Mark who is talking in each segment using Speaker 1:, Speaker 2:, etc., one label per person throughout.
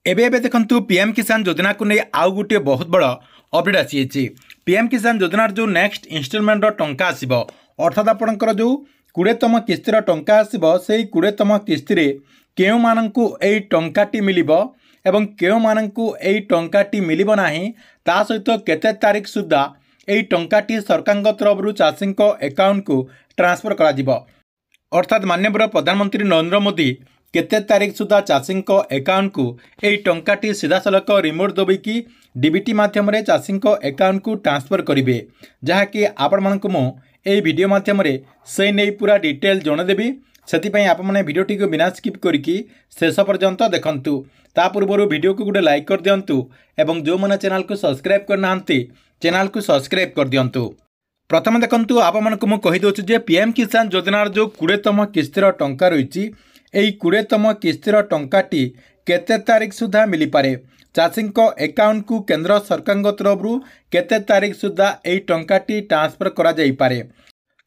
Speaker 1: एबे एबे देखंतु पीएम किसान योजना को नहीं आउ गोटे बहुत बड़ अपडेट आसी। पीएम किसान योजनार जो नेक्स्ट इनस्टलमेंट टंका आसीबो अर्थात आपणकर जो 20तम किस्तिर टंका आसीबो सेही 20तम किस्ती केउ माननकु एई टंकाटी मिलिबो एवं केउ माननकु एई टंकाटी मिलिबो नाही ता सहित केते तारिख सुद्धा एई टंकाटी सरकारक तरफ चाषी अकाउंट को ट्रांसफर करा जिवो। अर्थात माननीय प्रधानमंत्री नरेंद्र मोदी केते तारिख सुधा चाषी अकाउंट को यही टंकाटी सीधासलख रिमोट दबाई डीबीटी माध्यम चाषी अकाउंट को ट्रांसफर करेंगे, जहाँकि आपण मानक मुझे वीडियो माध्यम से नहीं पूरा डिटेल जनदेवी। से आपने भिडियोटी को बिना स्किप करके शेष पर्यंत देखंतु। ता पूर्व वीडियो को गोटे लाइक कर दिंतु एवं जो मैंने चैनल को सब्सक्राइब करना चैनल को सब्सक्राइब कर दिंतु। प्रथम देखंतु आपको मुझे कहीदे जे पीएम किसान योजनार जो 20तम किस्तिर टंका रही यही 20तम किस्तिर टंकाटी केते तारिख सुधा मिली पारे चाषी अकाउंट को केंद्र सरकार तरफ केते तारिख सुधा यही टंकाटी ट्रांसफर करा जाई पारे।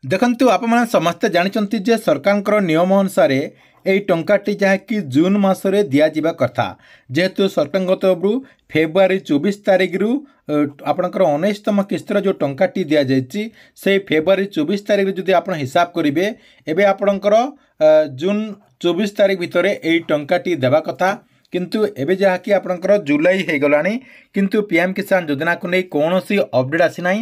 Speaker 1: देखंतु आप मैंने समस्ते जानते जे सरकार नियम अनुसार यही टंकाटी जहाँकि जून मसरे दिज्वा कथा, जेहेतु सरकार तरफ फेब्रुआरी 24 तारिख रु आपणकर 19तम किस्तिर जो टंकाटी दि जाइए से फेब्रुआरी 24 तारिख जदि आप हिसाब करेंगे एवं आपणकर जून 24 तारिख भितर यही टंकाटी देवा कथा, किंतु एबे जहाँकि आपणकर जुलाई हो गलानी किंतु पीएम किसान योजना को नहीं कौन सी अपडेट आसी ना।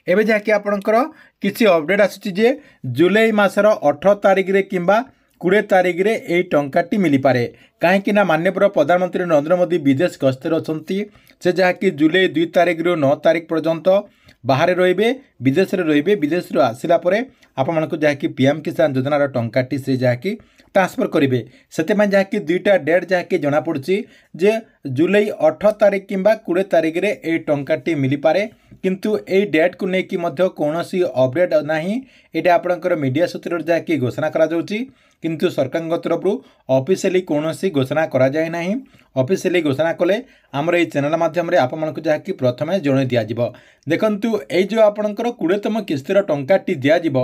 Speaker 1: एबे जहाँकि आपणकर किसी अपडेट आसी जे जुलाई मासर 18 तारिख रे किंबा 20 तारिख रे यही टंकाटी मिली पारे, कहीं माननीय प्रधानमंत्री नरेंद्र मोदी विदेश गस्तर अच्छी से जहाँकि जुलाई 2 तारिख रु 9 तारिख पर्यंत बाहर रे विदेश रे विदेश आसला आपण मानक जहाँकि पीएम किसान योजनार टंकाटी से जहाँकि ट्रांसफर करेंगे। से जहाँकि दुईटा डेट जहाँकि जनापड़ी जे जुलाई 18 तारिख किंबा 20 तारिख रे यही टंकाटी मिली पारे, किंतु यही डेट को लेकिन कौन सी अपडेट ना ये आपणकर मीडिया सूत्र जहाँकि घोषणा करा जाउची, किंतु सरकार तरफ ऑफिशियली कौन सी घोषणा करा जाए ना। ऑफिशियली घोषणा कले आमर ये चैनल माध्यम आपको जहाँकि प्रथम जन दिज्व। देखंतु ये जो आपणकर 20तम किस्तिर टंकाटी दिज्व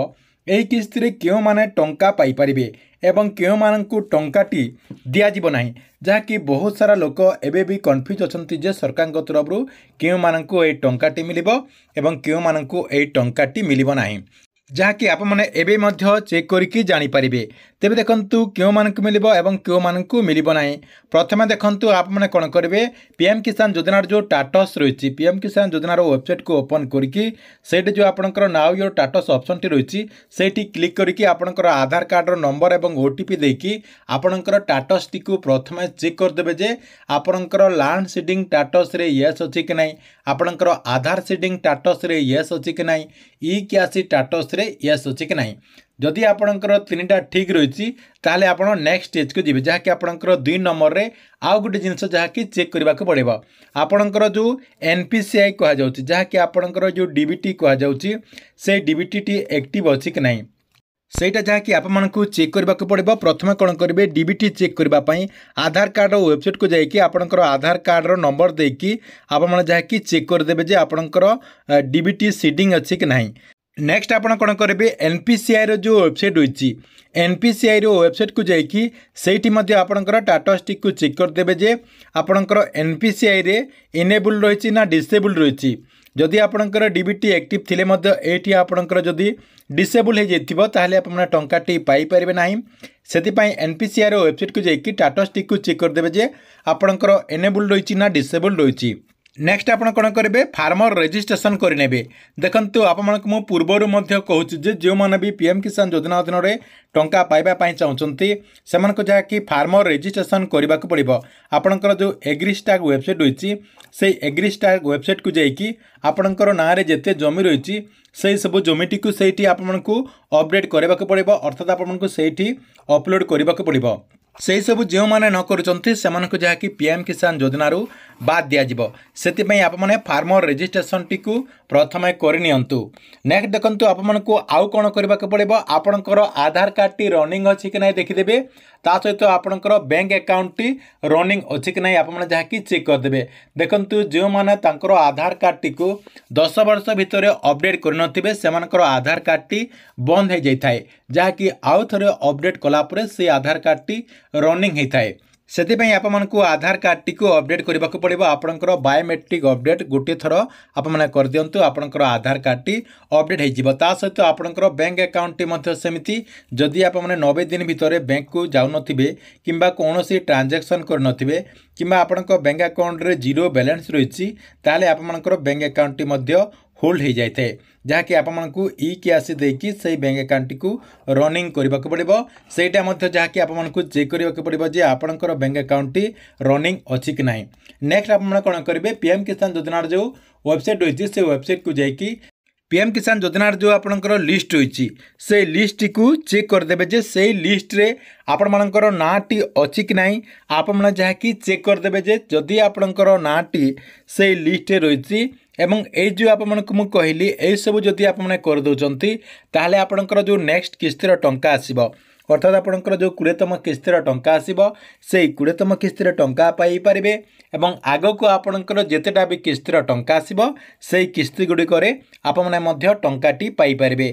Speaker 1: यही किस्ती क्यों माने टंका पाई परिबे एवं क्यों माननकु टंकाटी दिज्व ना, जहाँकि बहुत सारा लोक एबे भी कन्फ्यूज अच्छी जे सरकार तरफ क्यों माननकु ये टंकाटी मिलिबो एवं क्यों माननकु ये टंकाटी मिलिबो नाही, जहाँकि आप मैंने एबे मध्य चेक करके जानी पारिबे। तेबे देखंतु क्यों मानक मिलिबो एवं क्यों मानक मिलिबो नाही। प्रथमे देखंतु आप मैंने कौन करेंगे पीएम किसान योजनार जो टाटस रही पीएम किसान योजनार वेबसाइट को ओपन करके सेठी जो आपणकर नाउ योर टाटस ऑप्शन टी रही सेठी क्लिक करके आपणकर आधार कार्ड नंबर एवं ओटीपी देकी आपणकर टाटस टी को प्रथमे चेक करदेबे जे आपणकर लैंड सीडिंग टाटस रे यस अछि कि नाही, आपणकर आधार सीडिंग टाटस रे यस अछि कि नाही, ई क्यासी टाटस रे यस अछि कि नाही। जदि आपणकर 3टा ठीक रही ताले आपण नेक्स्ट स्टेज को जीवे, जहाँकि आपणकर 2 नंबर रे आउ गोटे जिनस जहाँकि चेक करने को पड़ेगा आपणकर जो एनपीसीआई कह जाउची, जहाँकि आपणकर जो डीबीटी कह जाउची से डीबीटी टी एक्टिव अछि कि नाही सेटा जहाँकि आपको चेक करने को पड़ेगा। प्रथम कौन करेंगे डीबीटी चेक करने आधार कार्ड वेबसाइट को जाकि आपणकर आधार कार्ड नंबर देकी आप जहाँकि चेक करदेवे जे आपणकर डीबीटी सीडिंग अच्छी कि नहीं। नेक्स्ट आप कौन करेंगे एनपीसीआई जो वेबसाइट रही एनपीसीआई वेबसाइट को जाकि सेठी आपणकर टाटा स्टिक को चेक करदेवे जे आपणकर एनपीसीआई रे इनेबल रही ना डिसेबल रही। जदि आपणकर डीबीटी एक्टिव थिले एटी आपणकर जदि डिसेबल हो जाइथिबो ताहले आपन टंकाटी पाई परिबे नाही। सेतिपाई एनपीसीआई रो वेबसाइट को जाकि टाटा स्टिक को चेक करदेवे जे आपणकर एनेबल रही ना डिसेबल रही। नेक्स्ट आप कौन करेंगे फार्मर रजिस्ट्रेशन करने। देखंतु आपको मु पूर्वर कहूँ जो मैंने भी पीएम किसान योजना अधीन में टंका पाइबा चाहते से जहाँकि फार्मर रजिस्ट्रेशन करने को पड़ो। आपणकर जो एग्रीस्टाग वेबसाइट रही से एग्रीस्टाग वेबसाइट को जाकि आपणकर ना रे जेते जमी रही से सब जमीटी को सही आपको अपडेट करने को पड़ो, अर्थात आपको सही अपलोड करने को पड़ो। से सब जो मैंने न कर जहाँकि पीएम किसान योजना बाद दिज्व से आपने फार्मर रजिस्ट्रेशन टी प्रथम करनी। नेक्स्ट देखो आपको आउ कौन करने को पड़ो आपणकर आधार कार्ड टी रनिंग अच्छी कि नहीं देखीदेवे, ता सहित आपणकर बैंक अकाउंट टी रनिंग अच्छी कि नहीं आप जहाँकि चेक करदे। देखंतु जो मैंने आधार कार्ड टी को 10 वर्ष भितर अपडेट करनथिबे सेमानकर आधार कार्ड टी बंद हो जाए, जहाँकि आउ थे अपडेट कलापर से आधार कार्ड टी रनिंग होता है। ସେଥିପାଇଁ ଆପଣମାନଙ୍କୁ ଆଧାର କାର୍ଡଟି को अपडेट କରିବାକୁ ପଡ଼ିବ। ଆପଣଙ୍କର ବାୟୋମେଟ୍ରିକ୍ अपडेट ଗୋଟିଏ ଥର ଆପଣମାନେ କରିଦିଅନ୍ତୁ, ଆପଣଙ୍କର ଆଧାର କାର୍ଡଟି अपडेट ହେଇଯିବ। ତା ସହିତ ଆପଣଙ୍କର ବ୍ୟାଙ୍କ ଆକାଉଣ୍ଟଟି ମଧ୍ୟ ସେମିତି ଯଦି ଆପଣମାନେ 90 ଦିନ ଭିତରେ ବ୍ୟାଙ୍କକୁ ଯାଉନଥିବେ କିମ୍ବା କୌଣସି ଟ୍ରାଞ୍ଜାକ୍ସନ୍ କରିନଥିବେ କିମ୍ବା ଆପଣଙ୍କ ବ୍ୟାଙ୍କ ଆକାଉଣ୍ଟରେ ଜିରୋ ବାଲାନ୍ସ ରହିଛି ତାହେଲେ ଆପଣଙ୍କର ବ୍ୟାଙ୍କ ଆକାଉଣ୍ଟଟି ମଧ୍ୟ होल्ड हो जाए जहाँकि आपको इ कैश देकी से बैंक अकाउंट को रनिंग करने को पड़ो सेटा जहाँकि आपको चेक करने को पड़ो जे आपंकर बैंक अकाउंट रनिंग अच्छी कि ना। नेक्स्ट आप कौन करेंगे पीएम किसान योजनार जो वेबसाइट रही से वेबसाइट को जाकि पीएम किसान योजनार जो आपंकर लिस्ट रही से लिस्ट को चेक करदे जे से लिस्ट रे आपण मानकर नाटी अच्छी कि ना आप जहाँकि चेक करदे जे जदि आपंकर नाटी से लिस्ट रही एवं ये जो आपको कहली यही सब जदि आप करदे ताहले आपणकर जो नेक्स्ट किस्तिर टंका आसीबो अर्थात आपणकर जो 20तम किस्तिर टंका आसीबो से 20तम किस्तिर टंका पाई पारिबे एवं आगो को आपणकर जेतेटा भी किस्तिर टंका आसीबो से किस्ती गुडी करे आप माने मध्य टंकाटी पाई पारिबे।